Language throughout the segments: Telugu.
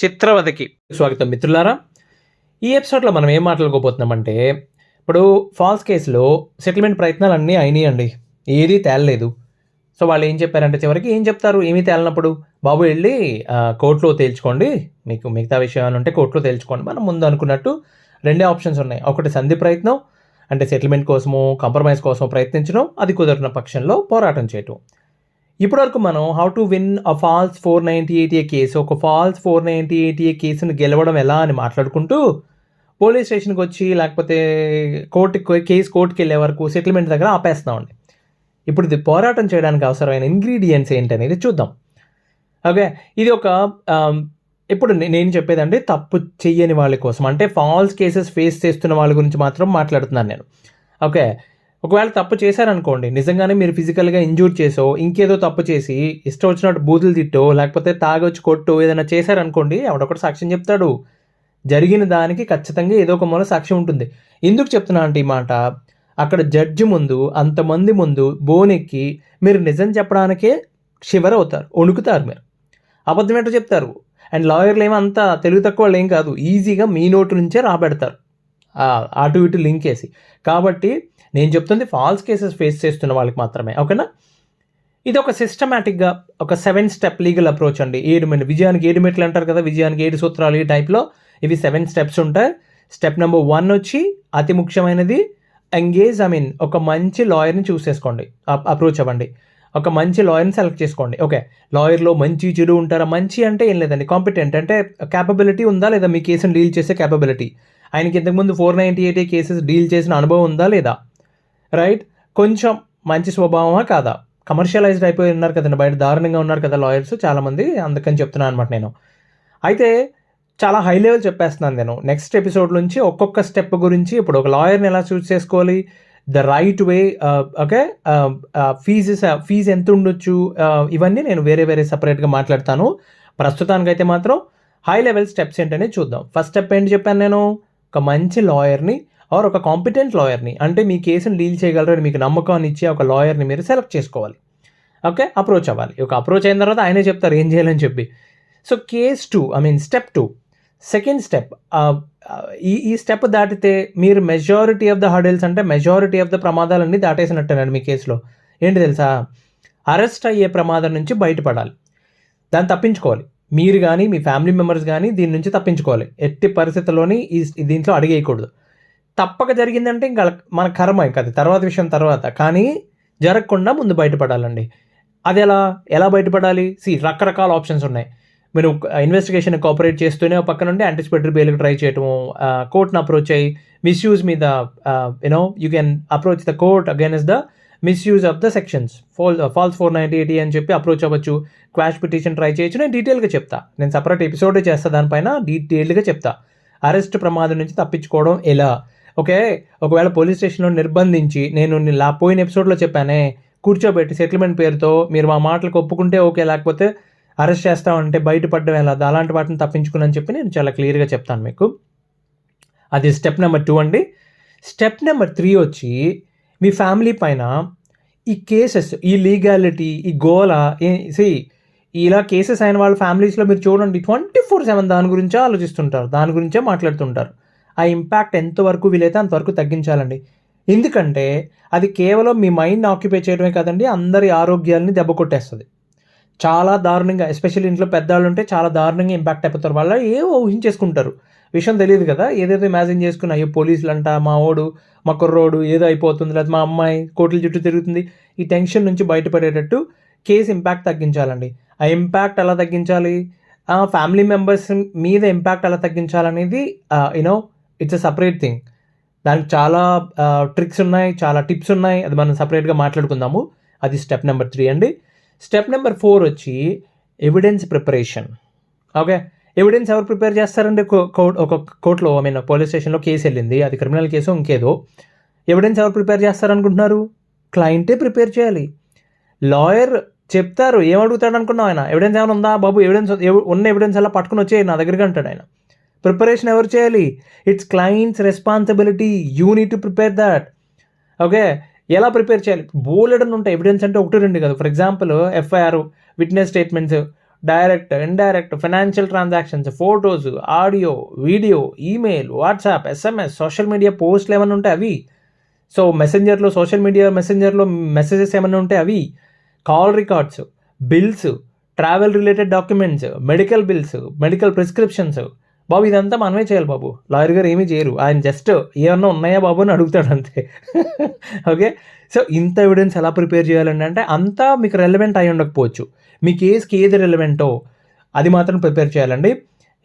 చిత్రవధకి స్వాగతం మిత్రులారా. ఈ ఎపిసోడ్లో మనం ఏం మాట్లాడుకోబోతున్నామంటే, ఇప్పుడు ఫాల్స్ కేసులో సెటిల్మెంట్ ప్రయత్నాలు అన్నీ అయినాయండి, ఏదీ తేలలేదు. సో వాళ్ళు ఏం చెప్పారంటే, చివరికి ఏం చెప్తారు, ఏమీ తేలినప్పుడు బాబు వెళ్ళి కోర్టులో తేల్చుకోండి, మీకు మిగతా విషయాలు ఉంటే కోర్టులో తేల్చుకోండి. మనం ముందు అనుకున్నట్టు రెండే ఆప్షన్స్ ఉన్నాయి. ఒకటి సంధి ప్రయత్నం, అంటే సెటిల్మెంట్ కోసమో కాంప్రమైజ్ కోసమో ప్రయత్నించడం, అది కుదిరిన పక్షంలో పోరాటం చేయటం. ఇప్పటివరకు మనం how to win a false 498A case, ఒక ఫాల్స్ 498A కేసును గెలవడం ఎలా అని మాట్లాడుకుంటూ పోలీస్ స్టేషన్కి వచ్చి లేకపోతే కోర్టుకి వెళ్ళే వరకు సెటిల్మెంట్ దగ్గర ఆపేస్తున్నామండి. ఇప్పుడు ఇది పోరాటం చేయడానికి అవసరమైన ఇంగ్రీడియంట్స్ ఏంటనేది చూద్దాం. ఓకే, ఇది ఒక ఇప్పుడు నేను చెప్పేదండి తప్పు చెయ్యని వాళ్ళ కోసం, అంటే ఫాల్స్ కేసెస్ ఫేస్ చేస్తున్న వాళ్ళ గురించి మాత్రం మాట్లాడుతున్నాను నేను. ఓకే, ఒకవేళ తప్పు చేశారనుకోండి, నిజంగానే మీరు ఫిజికల్గా ఇంజూర్ చేసో ఇంకేదో తప్పు చేసి ఇష్టం వచ్చినట్టు బూతులు తిట్టో లేకపోతే తాగొచ్చి కొట్టో ఏదైనా చేశారనుకోండి, ఎవడొకటి సాక్ష్యం చెప్తాడు. జరిగిన దానికి ఖచ్చితంగా ఏదో ఒక మూల సాక్ష్యం ఉంటుంది. ఎందుకు చెప్తున్నా అంటే ఈ మాట, అక్కడ జడ్జి ముందు అంతమంది ముందు బోనెక్కి మీరు నిజం చెప్పడానికే షివర్ అవుతారు, వణుకుతారు, మీరు అబద్ధం ఏంటో చెప్తారు. అండ్ లాయర్లు ఏమో అంత తెలుగు తక్కువ వాళ్ళు ఏం కాదు, ఈజీగా మీ నోటు నుంచే రాబెడతారు అటు ఇటు లింక్ వేసి. కాబట్టి నేను చెప్తుంది ఫాల్స్ కేసెస్ ఫేస్ చేస్తున్న వాళ్ళకి మాత్రమే. ఓకేనా, ఇది ఒక సిస్టమేటిక్గా ఒక 7 స్టెప్ లీగల్ అప్రోచ్ అండి. విజయానికి 7 మెట్లు అంటారు కదా, విజయానికి 7 సూత్రాలు, ఈ టైప్లో ఇవి 7 స్టెప్స్ ఉంటాయి. స్టెప్ నెంబర్ 1 వచ్చి అతి ముఖ్యమైనది, ఒక మంచి లాయర్ని చూస్ చేసుకోండి, అప్రోచ్ అవ్వండి, ఒక మంచి లాయర్ని సెలెక్ట్ చేసుకోండి. ఓకే, లాయర్లో మంచి చెడు ఉంటారా? మంచి అంటే ఏం లేదండి, కాంపిటెంట్ అంటే క్యాపబిలిటీ ఉందా లేదా, మీ కేసును డీల్ చేసే క్యాపబిలిటీ, ఆయనకి ఇంతకుముందు 498 కేసెస్ డీల్ చేసిన అనుభవం ఉందా లేదా, రైట్, కొంచెం మంచి స్వభావమా కాదా, కమర్షియలైజ్డ్ అయిపోయి ఉన్నారు కదండి, బయట దారుణంగా ఉన్నారు కదా లాయర్స్ చాలామంది, అందుకని చెప్తున్నాను అనమాట నేను. అయితే చాలా హై లెవెల్ చెప్పేస్తున్నాను నేను. నెక్స్ట్ ఎపిసోడ్ నుంచి ఒక్కొక్క స్టెప్ గురించి, ఇప్పుడు ఒక లాయర్ని ఎలా చూస్ చేసుకోవాలి, the right way, okay, fee ఎంత ఉండొచ్చు, ఇవన్నీ నేను వేరే సపరేట్గా మాట్లాడతాను. ప్రస్తుతానికైతే మాత్రం హై లెవెల్ స్టెప్స్ ఏంటనే చూద్దాం. ఫస్ట్ స్టెప్ ఏంటి చెప్పాను నేను, ఒక మంచి లాయర్ని ఆర్ ఒక కాంపిటెంట్ లాయర్ని, అంటే మీ కేసుని డీల్ చేయగలరని మీకు నమ్మకాన్ని ఇచ్చే ఒక లాయర్ని మీరు సెలెక్ట్ చేసుకోవాలి. ఓకే, అప్రోచ్ అవ్వాలి. ఒక అప్రోచ్ అయిన తర్వాత ఆయనే చెప్తారు ఏం చేయాలని చెప్పి. సో స్టెప్ 2, సెకండ్ స్టెప్, ఈ స్టెప్ దాటితే మీరు మెజారిటీ ఆఫ్ ద హర్డిల్స్, అంటే మెజారిటీ ఆఫ్ ద ప్రమాదాలన్నీ దాటేసినట్టేనండి మీ కేసులో. ఏంటి తెలుసా, అరెస్ట్ అయ్యే ప్రమాదం నుంచి బయటపడాలి, దాన్ని తప్పించుకోవాలి. మీరు కానీ మీ ఫ్యామిలీ మెంబర్స్ కానీ దీని నుంచి తప్పించుకోవాలి. ఎట్టి పరిస్థితుల్లోని దీంట్లో అడిగేయకూడదు. తప్పక జరిగిందంటే ఇంకా మన కర్మ, ఇంకా అది తర్వాత విషయం తర్వాత, కానీ జరగకుండా ముందు బయటపడాలండి. అది ఎలా బయటపడాలి? రకరకాల ఆప్షన్స్ ఉన్నాయి. మీరు ఇన్వెస్టిగేషన్ కోఆపరేట్ చేస్తూనే పక్క నుండి యాంటిసిపేటరీ బెయిల్కి ట్రై చేయటము, కోర్ట్ని అప్రోచ్ అయ్యి మిస్యూజ్ మీద you can approach the court against the misuse of the sections, false 498 అని చెప్పి అప్రోచ్ అవ్వచ్చు. క్వాష్ పిటిషన్ ట్రై చేయొచ్చు. నేను డీటెయిల్గా చెప్తా, నేను సపరేట్ ఎపిసోడే చేస్తాను దానిపైన, డీటెయిల్గా చెప్తా అరెస్ట్ ప్రమాదం నుంచి తప్పించుకోవడం ఎలా. ఓకే, ఒకవేళ పోలీస్ స్టేషన్లో నిర్బంధించి, నేను పోయిన ఎపిసోడ్లో చెప్పానే, కూర్చోబెట్టి సెటిల్మెంట్ పేరుతో మీరు మా మాటలకు ఒప్పుకుంటే ఓకే, లేకపోతే అరెస్ట్ చేస్తామంటే బయటపడడం ఎలా, అలాంటి వాటిని తప్పించుకుని చెప్పి నేను చాలా క్లియర్గా చెప్తాను మీకు. అది స్టెప్ నెంబర్ 2 అండి. స్టెప్ నెంబర్ 3 వచ్చి, మీ ఫ్యామిలీ పైన ఈ కేసెస్, ఈ లీగాలిటీ, ఈ గోల, ఇలా కేసెస్ అయిన వాళ్ళ ఫ్యామిలీస్లో మీరు చూడండి 24/7 దాని గురించే ఆలోచిస్తుంటారు, దాని గురించే మాట్లాడుతుంటారు. ఆ ఇంపాక్ట్ ఎంతవరకు వీలైతే అంతవరకు తగ్గించాలండి. ఎందుకంటే అది కేవలం మీ మైండ్ని ఆక్యుపై చేయడమే కాదండి, అందరి ఆరోగ్యాలని దెబ్బ కొట్టేస్తుంది చాలా దారుణంగా. ఎస్పెషల్లీ ఇంట్లో పెద్దవాళ్ళు ఉంటే చాలా దారుణంగా ఇంపాక్ట్ అయిపోతారు. వాళ్ళు ఏవో ఊహించేసుకుంటారు, విషయం తెలియదు కదా, ఏదేదో ఇమాజిన్ చేసుకుని, అయ్యో పోలీసులు అంట, మా ఓడు మా కుర్రోడు ఏదో అయిపోతుంది, లేదా మా అమ్మాయి కోర్టుల చుట్టూ తిరుగుతుంది. ఈ టెన్షన్ నుంచి బయటపడేటట్టు కేసు ఇంపాక్ట్ తగ్గించాలండి. ఆ ఇంపాక్ట్ ఎలా తగ్గించాలి, ఫ్యామిలీ మెంబర్స్ మీద ఇంపాక్ట్ ఎలా తగ్గించాలనేది ఇట్స్ అ సపరేట్ థింగ్. దానికి చాలా ట్రిక్స్ ఉన్నాయి, చాలా టిప్స్ ఉన్నాయి, అది మనం సపరేట్గా మాట్లాడుకుందాము. అది స్టెప్ నెంబర్ 3 అండి. స్టెప్ నెంబర్ 4 వచ్చి ఎవిడెన్స్ ప్రిపరేషన్. ఓకే, ఎవిడెన్స్ ఎవరు ప్రిపేర్ చేస్తారండి? ఒక కోర్టులో, పోలీస్ స్టేషన్లో కేసు వెళ్ళింది, అది క్రిమినల్ కేసు ఇంకేదో, ఎవిడెన్స్ ఎవరు ప్రిపేర్ చేస్తారనుకుంటున్నారు? క్లయింటే ప్రిపేర్ చేయాలి. లాయర్ చెప్తారు, ఏమడుగుతాడు అనుకున్నావు, ఆయన ఎవిడెన్స్ ఏమైనా ఉందా బాబు, ఉన్న ఎవిడెన్స్ అలా పట్టుకుని వచ్చేయి నా దగ్గరికి అంటాడు ఆయన. ప్రిపరేషన్ ఎవరు చేయాలి? It's clients responsibility, you need to prepare that. Okay, ఎలా ప్రిపేర్ చేయాలి? బోలెడన్ ఉంటాయి ఎవిడెన్స్, అంటే 1-2 కాదు. For example FIR, witness statements, direct, indirect, financial transactions, photos, audio, video, email, WhatsApp, SMS, social media పోస్ట్లు ఏమైనా ఉంటే అవి, సో మెసెంజర్లో, సోషల్ మీడియా మెసెంజర్లో మెసేజెస్ ఏమైనా ఉంటే అవి, call records, bills, travel related documents, medical bills, medical prescriptions. బాబు ఇదంతా మనమే చేయాలి బాబు, లాయర్ గారు ఏమీ చేయరు. ఆయన జస్ట్ ఏమన్నా ఉన్నాయా బాబు అని అడుగుతాడు అంతే. ఓకే, సో ఇంత ఎవిడెన్స్ ఎలా ప్రిపేర్ చేయాలండి అంటే అంతా మీకు రెలవెంట్ అయి ఉండకపోవచ్చు, మీ కేసుకి ఏది రెలవెంటో అది మాత్రం ప్రిపేర్ చేయాలండి.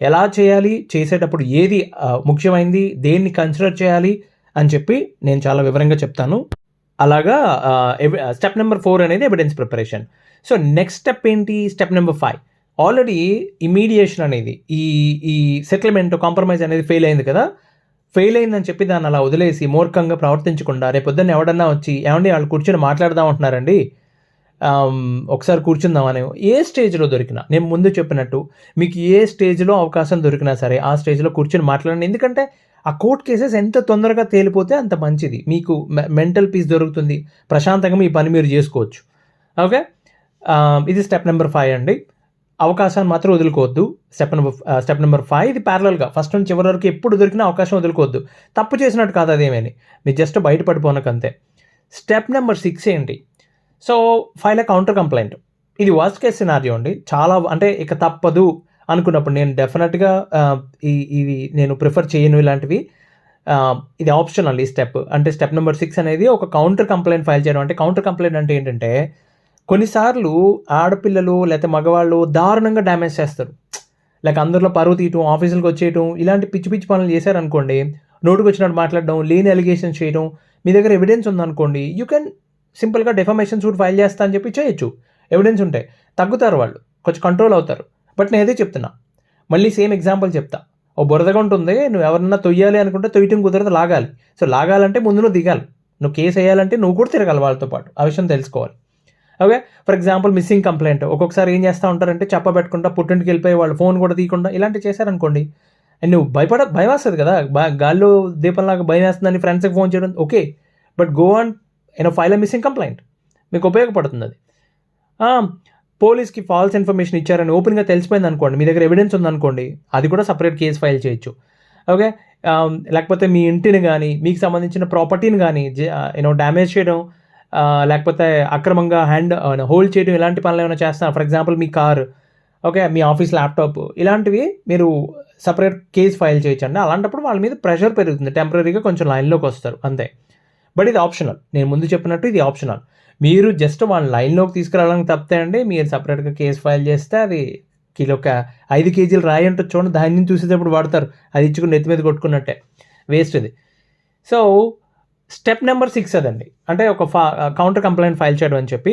ఎలా చేయాలి, చేసేటప్పుడు ఏది ముఖ్యమైనది, దేన్ని కన్సిడర్ చేయాలి అని చెప్పి నేను చాలా వివరంగా చెప్తాను. అలాగా స్టెప్ నెంబర్ 4 అనేది evidence preparation. So next step ఏంటి, స్టెప్ నెంబర్ 5. ఆల్రెడీ ఈ మీడియేషన్ అనేది, ఈ సెటిల్మెంట్ కాంప్రమైజ్ అనేది ఫెయిల్ అయింది కదా, ఫెయిల్ అయిందని చెప్పి దాన్ని అలా వదిలేసి మూర్ఖంగా ప్రవర్తించకుండా రేపొద్దున్న ఎవడన్నా వచ్చి ఏమండి వాళ్ళు కూర్చొని మాట్లాడదాం అంటున్నారండి, ఒకసారి కూర్చుందామని ఏ స్టేజ్లో దొరికినా, నేను ముందు చెప్పినట్టు మీకు ఏ స్టేజ్లో అవకాశం దొరికినా సరే ఆ స్టేజ్లో కూర్చొని మాట్లాడండి. ఎందుకంటే ఆ కోర్ట్ కేసెస్ ఎంత తొందరగా తేలిపోతే అంత మంచిది, మీకు మెంటల్ పీస్ దొరుకుతుంది, ప్రశాంతంగా మీ పని మీరు చేసుకోవచ్చు. ఓకే, ఇది స్టెప్ నెంబర్ 5 అండి. అవకాశాన్ని మాత్రం వదులుకోవద్దు. స్టెప్ నెంబర్ 5 ఇది ప్యారలల్గా ఫస్ట్ నుంచి చివరి వరకు ఎప్పుడు దొరికినా అవకాశం వదులుకోవద్దు. తప్పు చేసినట్టు కాదు అదేమని, మీరు జస్ట్ బయటపడిపోనకంతే. స్టెప్ నెంబర్ 6 ఏంటి, సో ఫైల్ కౌంటర్ కంప్లైంట్. ఇది వర్స్ట్ కేస్ సినారియో అండి. చాలా అంటే ఇక తప్పదు అనుకున్నప్పుడు నేను డెఫినెట్గా ఇవి నేను ప్రిఫర్ చేయను ఇలాంటివి. ఇది ఆప్షనల్ ఈ స్టెప్. అంటే స్టెప్ నెంబర్ 6 అనేది ఒక కౌంటర్ కంప్లైంట్ ఫైల్ చేయడం. అంటే కౌంటర్ కంప్లైంట్ అంటే ఏంటంటే కొన్నిసార్లు ఆడపిల్లలు లేకపోతే మగవాళ్ళు దారుణంగా డ్యామేజ్ చేస్తారు. లైక్ అందరిలో పరువు తీయటం, ఆఫీసులకు వచ్చేయటం, ఇలాంటి పిచ్చి పిచ్చి పనులు చేశారనుకోండి, నోటుకు వచ్చినట్టు మాట్లాడడం, లేని అలిగేషన్స్ చేయడం. మీ దగ్గర ఎవిడెన్స్ ఉందనుకోండి, యూ కెన్ సింపుల్గా డెఫమేషన్ సూట్ ఫైల్ చేస్తా అని చెప్పి చేయొచ్చు. ఎవిడెన్స్ ఉంటే తగ్గుతారు, వాళ్ళు కొంచెం కంట్రోల్ అవుతారు. బట్ నేను అదే చెప్తున్నా, మళ్ళీ సేమ్ ఎగ్జాంపుల్ చెప్తా. ఓ బురదగా ఉంటుంది, నువ్వు ఎవరన్నా తొయ్యాలి అనుకుంటే తొయ్యటం కుదరదు, లాగాలి. సో లాగాలంటే ముందు నువ్వు దిగాలి, నువ్వు కేసు వేయాలంటే నువ్వు కూడా తిరగాలి వాళ్ళతో పాటు. ఆ విషయం తెలుసుకోవాలి. Okay, for example missing complaint. ఒక్కొక్కసారి ఏం చేస్తూ ఉంటారంటే చెప్పబెట్టకుండా పుట్టింటికి వెళ్ళిపోయి వాళ్ళు ఫోన్ కూడా తీయకుండా ఇలాంటివి చేశారనుకోండి, అండ్ నువ్వు భయం వస్తుంది కదా, గాల్లో దీపంలాగా భయం వేస్తుందని ఫ్రెండ్స్కి ఫోన్ చేయడం. Okay, but go and file a missing complaint, మీకు ఉపయోగపడుతుంది అది. పోలీస్కి ఫాల్స్ ఇన్ఫర్మేషన్ ఇచ్చారని ఓపెన్గా తెలిసిపోయింది అనుకోండి, మీ దగ్గర ఎవిడెన్స్ ఉందనుకోండి, అది కూడా సపరేట్ కేసు ఫైల్ చేయొచ్చు. ఓకే, లేకపోతే మీ ఇంటిని కానీ మీకు సంబంధించిన ప్రాపర్టీని కానీ డ్యామేజ్ చేయడం, లేకపోతే అక్రమంగా హోల్డ్ చేయడం, ఇలాంటి పనులు ఏమైనా చేస్తున్నారు. For example me car, okay, me office laptop, ఇలాంటివి మీరు సపరేట్ కేసు ఫైల్ చేయొచ్చండి. అలాంటప్పుడు వాళ్ళ మీద ప్రెషర్ పెరుగుతుంది, టెంపరీగా కొంచెం లైన్లోకి వస్తారు అంతే. బట్ ఇది ఆప్షనల్, నేను ముందు చెప్పినట్టు ఇది ఆప్షనల్. మీరు జస్ట్ వాళ్ళ లైన్లోకి తీసుకురావడానికి తప్పితే అండి, మీరు సపరేట్గా కేసు ఫైల్ చేస్తే అది ఒక 5 కేజీలు రాయి ఉంటుంది చూడండి, దాన్ని చూసేటప్పుడు వాడతారు, అది ఇచ్చుకుని నెత్తి మీద కొట్టుకున్నట్టే, వేస్ట్ ఇది. సో స్టెప్ నెంబర్ 6 అదండి, అంటే ఒక కౌంటర్ కంప్లైంట్ ఫైల్ చేయడం అని చెప్పి.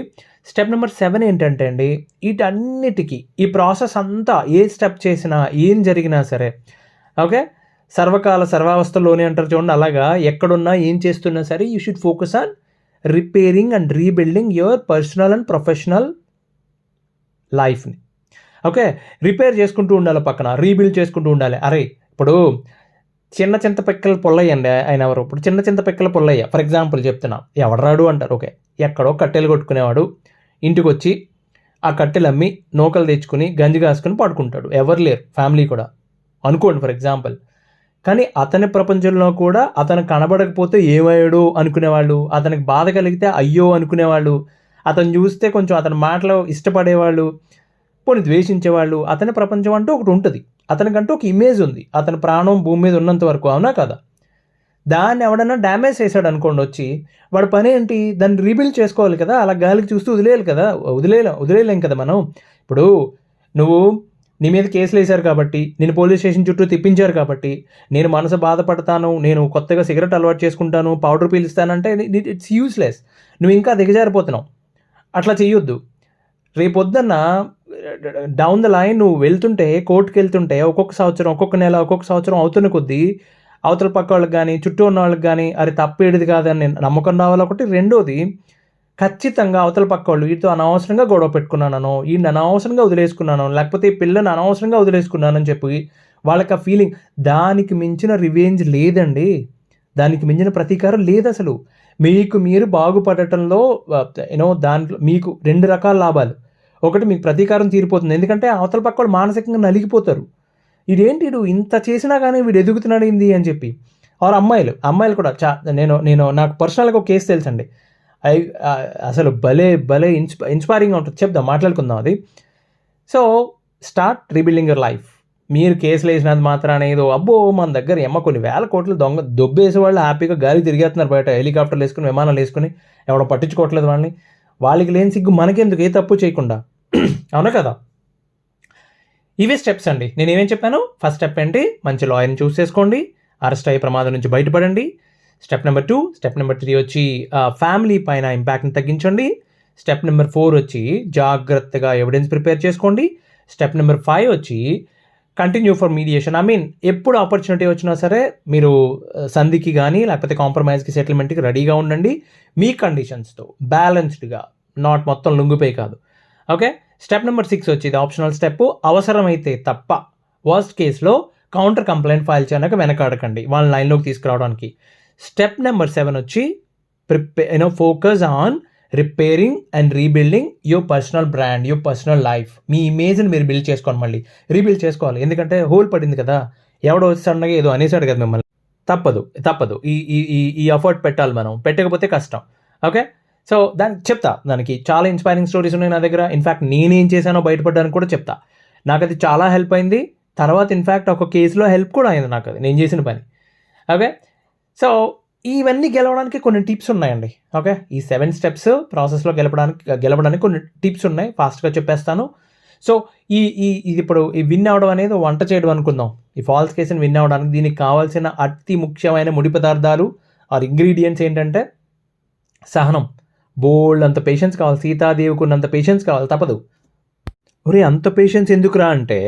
స్టెప్ నెంబర్ 7 ఏంటంటే అండి, వీటన్నిటికీ ఈ ప్రాసెస్ అంతా ఏ స్టెప్ చేసినా ఏం జరిగినా సరే, ఓకే, సర్వకాల సర్వావస్థలోనే అంటారు చూడండి, అలాగా ఎక్కడున్నా ఏం చేస్తున్నా సరే you should focus on repairing and rebuilding your personal and professional లైఫ్ని. ఓకే, రిపేర్ చేసుకుంటూ ఉండాలి, పక్కన రీబిల్డ్ చేసుకుంటూ ఉండాలి. అరే ఇప్పుడు చిన్న చింతపిక్కల పుల్లయ్య అండి, ఆయన ఎవరు, ఇప్పుడు చిన్న చింతపిక్కల పుల్లయ్య ఫర్ ఎగ్జాంపుల్ చెప్తున్నా, ఎవడరాడు అంటారు. ఓకే, ఎక్కడో కట్టెలు కొట్టుకునేవాడు, ఇంటికి వచ్చి ఆ కట్టెలు అమ్మి నూకలు తెచ్చుకుని గంజి కాసుకుని పడుకుంటాడు, ఎవరు లేరు, ఫ్యామిలీ కూడా అనుకోండి ఫర్ ఎగ్జాంపుల్. కానీ అతని ప్రపంచంలో కూడా అతను కనబడకపోతే ఏమయ్యాడు అనుకునేవాళ్ళు, అతనికి బాధ కలిగితే అయ్యో అనుకునేవాళ్ళు, అతను చూస్తే కొంచెం అతని మాటలు ఇష్టపడేవాళ్ళు, పోనీ ద్వేషించేవాళ్ళు. అతని ప్రపంచం అంటూ ఒకటి ఉంటుంది, అతనికంటూ ఒక ఇమేజ్ ఉంది, అతని ప్రాణం భూమి మీద ఉన్నంత వరకు, అవునా కదా. దాన్ని ఎవడన్నా డ్యామేజ్ చేశాడు అనుకోండి వచ్చి, వాడి పని ఏంటి, దాన్ని రీబిల్డ్ చేసుకోవాలి కదా, అలా గాలికి చూస్తూ వదిలేయాలి కదా, వదిలేయలేం కదా మనం. ఇప్పుడు నువ్వు నీ మీద కేసులు వేశారు కాబట్టి, నేను పోలీస్ స్టేషన్ చుట్టూ తిప్పించారు కాబట్టి, నేను మనసు బాధపడతాను, నేను కొత్తగా సిగరెట్ అలవాటు చేసుకుంటాను, పౌడర్ పీలుస్తానంటే ఇట్స్ యూస్లెస్, నువ్వు ఇంకా దిగజారిపోతున్నావు. అట్లా చేయొద్దు. రేపొద్దున్న డౌన్ ద లైన్ నువ్వు వెళ్తుంటే, కోర్టుకి వెళ్తుంటే, ఒక్కొక్క సంవత్సరం, ఒక్కొక్క నెల, ఒక్కొక్క సంవత్సరం అవుతున్న కొద్దీ అవతల పక్క వాళ్ళకి కానీ చుట్టూ ఉన్న వాళ్ళకి కానీ అది తప్పేడిది కాదని నమ్మకం రావాలి ఒకటి. రెండోది, ఖచ్చితంగా అవతల పక్క వాళ్ళు వీటితో అనవసరంగా గొడవ పెట్టుకున్నానో, వీడిని అనవసరంగా వదిలేసుకున్నాను, లేకపోతే ఈ పిల్లని అనవసరంగా వదిలేసుకున్నానని చెప్పి వాళ్ళకి ఆ ఫీలింగ్, దానికి మించిన రివెంజ్ లేదండి, దానికి మించిన ప్రతీకారం లేదు అసలు. మీకు మీరు బాగుపడటంలో దాంట్లో మీకు 2 రకాల లాభాలు. ఒకటి మీకు ప్రతీకారం తీరిపోతుంది, ఎందుకంటే అవతల పక్క వాళ్ళు మానసికంగా నలిగిపోతారు. వీడు ఇంత చేసినా కానీ వీడు ఎదుగుతున్నాడు ఏంది అని చెప్పి. ఆర్ అమ్మాయిలు కూడా నేను నాకు పర్సనల్గా ఒక కేసు తెలుసండి. అసలు భలే భలే ఇన్స్పైరింగ్గా ఉంటుంది, చెప్దాం, మాట్లాడుకుందాం అది. So start rebuilding your life. మీరు కేసులు వేసినంత మాత్రాన ఏదో అబ్బో మన దగ్గర కొన్ని వేల కోట్లు దొబ్బేసే వాళ్ళు హ్యాపీగా గాలి తిరిగేస్తున్నారు బయట, హెలికాప్టర్లు వేసుకుని, విమానాలు వేసుకుని, ఎవడో పట్టించుకోవట్లేదు వాళ్ళకి లేని సిగ్గు మనకెందుకు, ఏ తప్పు చేయకుండా. అవునా కదా? ఇవే స్టెప్స్ అండి. నేను ఏమేం చెప్పాను? ఫస్ట్ స్టెప్ ఏంటి? మంచి లాయర్ని చూస్ చేసుకోండి, అరెస్ట్ అయ్యే ప్రమాదం నుంచి బయటపడండి. స్టెప్ నెంబర్ 2, స్టెప్ నెంబర్ 3 వచ్చి ఫ్యామిలీ పైన ఇంపాక్ట్ని తగ్గించండి. స్టెప్ నెంబర్ 4 వచ్చి జాగ్రత్తగా ఎవిడెన్స్ ప్రిపేర్ చేసుకోండి. స్టెప్ నెంబర్ 5 వచ్చి కంటిన్యూ ఫర్ మీడియేషన్. ఎప్పుడు ఆపర్చునిటీ వచ్చినా సరే మీరు సంధికి కానీ లేకపోతే కాంప్రమైజ్కి, సెటిల్మెంట్కి రెడీగా ఉండండి, మీ కండిషన్స్తో బ్యాలెన్స్డ్గా, నాట్ మొత్తం లొంగిపోయి కాదు. ఓకే. స్టెప్ నెంబర్ 6 వచ్చి ఇది ఆప్షనల్ స్టెప్. అవసరమైతే తప్ప వర్స్ట్ కేసులో కౌంటర్ కంప్లైంట్ ఫైల్ చేయడానికి వెనకాడకండి వాళ్ళని లైన్లోకి తీసుకురావడానికి. స్టెప్ నెంబర్ 7 వచ్చి focus on repairing and rebuilding your personal brand, your personal life. మీ ఇమేజ్ని మీరు బిల్డ్ చేసుకోండి, మళ్ళీ రీబిల్డ్ చేసుకోవాలి. ఎందుకంటే హోల్ పడింది కదా, ఎవడో వచ్చి సడన్గా ఏదో అనేసాడు కదా మిమ్మల్ని. తప్పదు ఈ ఎఫర్ట్ పెట్టాలి మనం, పెట్టకపోతే కష్టం. ఓకే. సో దానికి చాలా ఇన్స్పైరింగ్ స్టోరీస్ ఉన్నాయి నా దగ్గర. ఇన్ఫ్యాక్ట్ నేనేం చేశానో బయటపడడానికి కూడా చెప్తా. నాకు అది చాలా హెల్ప్ అయింది. తర్వాత ఇన్ఫ్యాక్ట్ ఒక కేసులో హెల్ప్ కూడా అయింది నాకు, అది నేను చేసిన పని. ఓకే. సో ఇవన్నీ గెలవడానికి కొన్ని టిప్స్ ఉన్నాయండి. ఓకే. ఈ 7 స్టెప్స్ ప్రాసెస్లో గెలవడానికి కొన్ని టిప్స్ ఉన్నాయి, ఫాస్ట్గా చెప్పేస్తాను. సో ఇది ఇప్పుడు ఈ విన్ అవడం అనేది వంట చేయడం అనుకుందాం. ఈ ఫాల్స్ కేసుని విన్ అవడానికి దీనికి కావాల్సిన అతి ముఖ్యమైన ముడి పదార్థాలు ఆర్ ఇంగ్రీడియంట్స్ ఏంటంటే సహనం. బోల్డ్ అంత పేషెన్స్ కావాలి, సీతాదేవికి ఉన్నంత పేషెన్స్ కావాలి, తప్పదు. అంత పేషెన్స్ ఎందుకురా అంటే,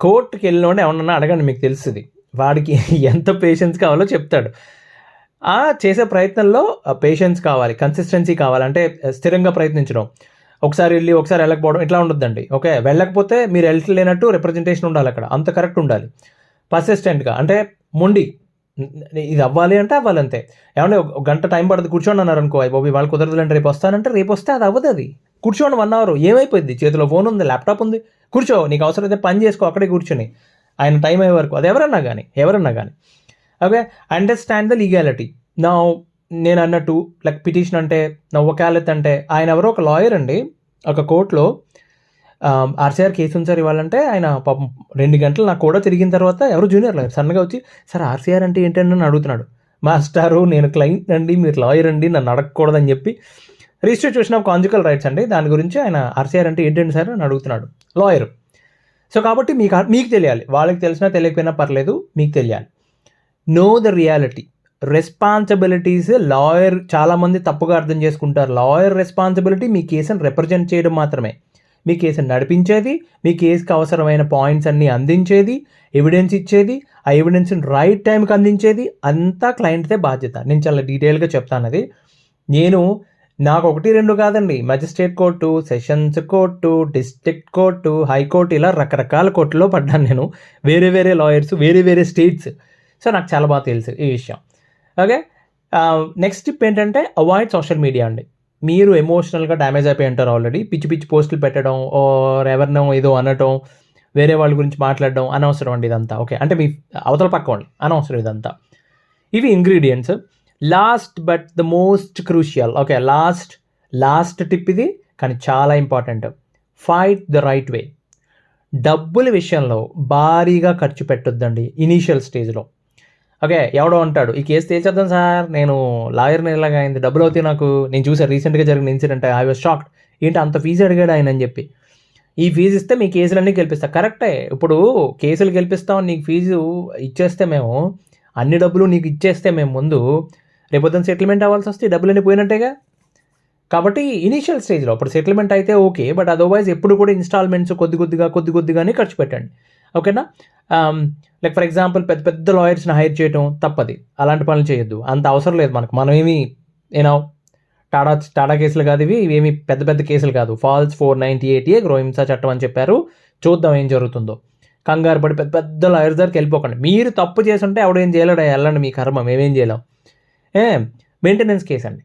కోర్టుకి వెళ్ళినోడే ఎవరన్నా అడగండి, మీకు తెలుస్తుంది వాడికి ఎంత పేషెన్స్ కావాలో చెప్తాడు. చేసే ప్రయత్నంలో పేషెన్స్ కావాలి, కన్సిస్టెన్సీ కావాలి, అంటే స్థిరంగా ప్రయత్నించడం. ఒకసారి వెళ్ళి ఒకసారి వెళ్ళకపోవడం ఇట్లా ఉండొద్దండి. ఓకే. వెళ్ళకపోతే మీరు వెళ్ళలేనట్టు రిప్రజెంటేషన్ ఉండాలి అక్కడ, అంత కరెక్ట్ ఉండాలి. పర్సిస్టెంట్గా అంటే మొండి, ఇది అవ్వాలి అంటే అవ్వాలి అంతే. ఏమంటే ఒక గంట టైం పడుతుంది కూర్చోండి అన్నారు అనుకో, బాబు వాళ్ళు కుదరదులంటే రేపు వస్తానంటే రేపు వస్తే అది అవ్వదు. అది కూర్చోండి 1 అవర్, ఏమైపోయింది? చేతిలో ఫోన్ ఉంది, ల్యాప్టాప్ ఉంది, కూర్చో, నీకు అవసరమైతే పని చేసుకో అక్కడే కూర్చొని, ఆయన టైం అయ్యే వరకు. అది ఎవరన్నా కానీ. ఓకే. Understand the legality. నా నేను అన్నట్టు లైక్ పిటిషన్ అంటే, నా వకాలత్ అంటే, ఆయన ఎవరో ఒక లాయర్ అండి, ఒక కోర్టులో ఆర్సీఆర్ కేసు ఉంది సార్ ఇవ్వాలంటే, ఆయన పాపం 2 గంటలు నాకు కూడా తిరిగిన తర్వాత ఎవరు జూనియర్ లాయర్ సన్నగా వచ్చి, సార్ ఆర్సీఆర్ అంటే ఏంటండి అని అడుగుతున్నాడు. మాస్టారు నేను క్లయింట్ అండి, మీరు లాయర్ అండి, నన్ను అడగకూడదని చెప్పి, రిజిస్ట్రేషన్ ఆఫ్ కాంజుగల్ రైట్స్ అండి, దాని గురించి ఆయన ఆర్సీఆర్ అంటే ఏంటండి సార్ అని అడుగుతున్నాడు లాయర్. సో కాబట్టి మీకు తెలియాలి, వాళ్ళకి తెలిసినా తెలియకపోయినా పర్లేదు, మీకు తెలియాలి. Know the reality, responsibilities. Lawyer చాలామంది తప్పుగా అర్థం చేసుకుంటారు. లాయర్ రెస్పాన్సిబిలిటీ మీ కేసును రిప్రజెంట్ చేయడం మాత్రమే, మీ కేసును నడిపించేది, మీ కేసుకి అవసరమైన పాయింట్స్ అన్నీ అందించేది, ఎవిడెన్స్ ఇచ్చేది, ఆ ఎవిడెన్స్ని రైట్ టైంకి అందించేది అంతా క్లయింట్దే బాధ్యత. నేను చాలా డీటెయిల్గా చెప్తాను అది. నాకు 1, 2 కాదండి, magistrate court, sessions court, district court, high court, ఇలా రకరకాల కోర్టులో పడ్డాను నేను. వేరే లాయర్స్, వేరే స్టేట్స్. సో నాకు చాలా బాగా తెలుసు ఈ విషయం. ఓకే. నెక్స్ట్ టిప్ ఏంటంటే అవాయిడ్ సోషల్ మీడియా అండి. మీరు ఎమోషనల్గా డ్యామేజ్ అయిపోయి ఉంటారు ఆల్రెడీ. పిచ్చి పోస్టులు పెట్టడం, ఎవరినో ఏదో అనటం, వేరే వాళ్ళ గురించి మాట్లాడడం అనవసరం అండి ఇదంతా. ఓకే. అంటే మీ అవతల పక్క వాళ్ళు అనవసరం ఇదంతా. ఇవి ingredients. Last but the most crucial, okay, last tip ఇది, కానీ చాలా ఇంపార్టెంట్. ఫైట్ ద రైట్ వే. డబ్బుల విషయంలో భారీగా ఖర్చు పెట్టొద్దండి ఇనీషియల్ స్టేజ్లో. ఓకే. ఎవడో అంటాడు, ఈ కేసు తేల్చేద్దాం సార్, నేను లాయర్ని ఇలాగా అయింది, డబ్బులు అవుతాయి నాకు. నేను చూసాను రీసెంట్గా జరిగిన ఇన్సిడెంట్, ఐ వాజ్ షాక్డ్. ఏంటి అంత ఫీజు అడిగాడు ఆయన అని చెప్పి. ఈ ఫీజు ఇస్తే మీ కేసులన్నీ గెలిపిస్తా. కరెక్టే. ఇప్పుడు కేసులు గెలిపిస్తామని నీకు ఫీజు ఇచ్చేస్తే మేము, అన్ని డబ్బులు నీకు ఇచ్చేస్తే మేము ముందు రేపొద్దున సెటిల్మెంట్ అవ్వాల్సి వస్తే డబ్బులన్నీ పోయినట్టేగా. కాబట్టి ఇనీషియల్ స్టేజ్లో ఇప్పుడు సెటిల్మెంట్ అయితే ఓకే, బట్ అదర్వైజ్ ఎప్పుడు కూడా ఇన్స్టాల్మెంట్స్ కొద్దిగానే ఖర్చు పెట్టండి. ఓకేనా. లైక్ ఫర్ ఎగ్జాంపుల్ పెద్ద లాయర్స్ని హైర్ చేయడం తప్పది, అలాంటి పనులు చేయొద్దు, అంత అవసరం లేదు మనకు. మనం ఏమి టాటా కేసులు కాదు ఇవి, ఇవేమి పెద్ద కేసులు కాదు. ఫాల్స్ 498A గృహహింస చట్టం అని చెప్పారు, చూద్దాం ఏం జరుగుతుందో. కంగారు పడి పెద్ద లాయర్స్ దగ్గరికి వెళ్ళిపోకండి. మీరు తప్పు చేస్తుంటే ఎవడేం చేయలేడు, వెళ్ళండి, మీ కర్మ, మేమేం చేయలేం. మెయింటెనెన్స్ కేసు అండి.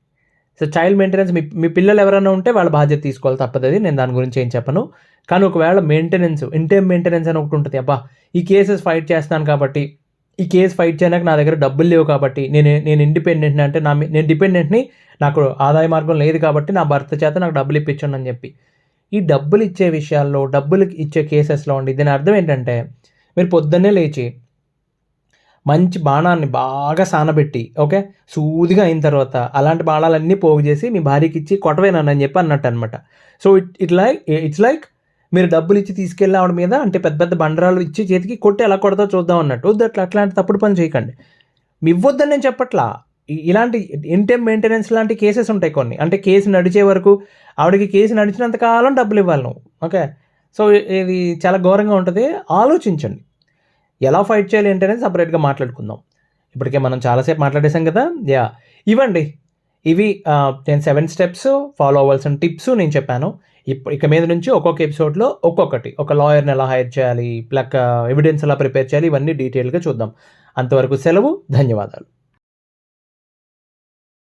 సో చైల్డ్ మెయింటెనెన్స్ మీ పిల్లలు ఎవరైనా ఉంటే వాళ్ళ బాధ్యత తీసుకోవాలి, తప్పదది. నేను దాని గురించి ఏం చెప్పను. కానీ ఒకవేళ మెయింటెనెన్స్, ఇంటర్మ్ మెయింటెనెన్స్ అని ఒకటి ఉంటుంది. అబ్బా ఈ కేసెస్ ఫైట్ చేస్తాను కాబట్టి, ఈ కేసు ఫైట్ చేయడానికి నా దగ్గర డబ్బులు లేవు కాబట్టి, నేను ఇండిపెండెంట్ని, అంటే నేను డిపెండెంట్ని, నాకు ఆదాయ మార్గం లేదు కాబట్టి నా భర్త చేత నాకు డబ్బులు ఇప్పించండి అని చెప్పి, ఈ డబ్బులు ఇచ్చే విషయాల్లో, డబ్బులు ఇచ్చే కేసెస్లో ఉండి దీని అర్థం ఏంటంటే, మీరు పొద్దున్నే లేచి మంచి బాణాన్ని బాగా సానబెట్టి, ఓకే, సూదిగా అయిన తర్వాత అలాంటి బాణాలన్నీ పోగు చేసి మీ భార్యకి ఇచ్చి కొట్టవేనని చెప్పి అన్నట్టు అనమాట. సో ఇట్స్ లైక్ మీరు డబ్బులు ఇచ్చి తీసుకెళ్ళి ఆవిడ మీద, అంటే పెద్ద పెద్ద బండరాలు ఇచ్చి చేతికి కొట్టి ఎలా కొడతా చూద్దాం అన్నట్టు. వద్దు, అట్లాంటి తప్పుడు పని చేయకండి. మీ ఇవ్వద్దని నేను చెప్పట్లా. ఇలాంటి ఇంటర్మ్ మెయింటెనెన్స్ లాంటి కేసెస్ ఉంటాయి కొన్ని. అంటే కేసు నడిచే వరకు, ఆవిడకి కేసు నడిచినంత కాలం డబ్బులు ఇవ్వాలి నువ్వు, ఓకే. సో ఇది చాలా ఘోరంగా ఉంటుంది. ఆలోచించండి, ఎలా ఫైట్ చేయాలి ఏంటనేది సపరేట్గా మాట్లాడుకుందాం. ఇప్పటికే మనం చాలాసేపు మాట్లాడేసాం కదా. ఇవ్వండి, ఇవి నేను 7 స్టెప్స్ ఫాలో అవ్వాల్సిన టిప్స్ నేను చెప్పాను. ఇక మీద నుంచి ఒక్కొక్క ఎపిసోడ్లో ఒక్కొక్కటి, ఒక లాయర్ని ఎలా హైర్ చేయాలి, ఎవిడెన్స్ ఎలా ప్రిపేర్ చేయాలి, ఇవన్నీ డీటెయిల్గా చూద్దాం. అంతవరకు సెలవు. ధన్యవాదాలు.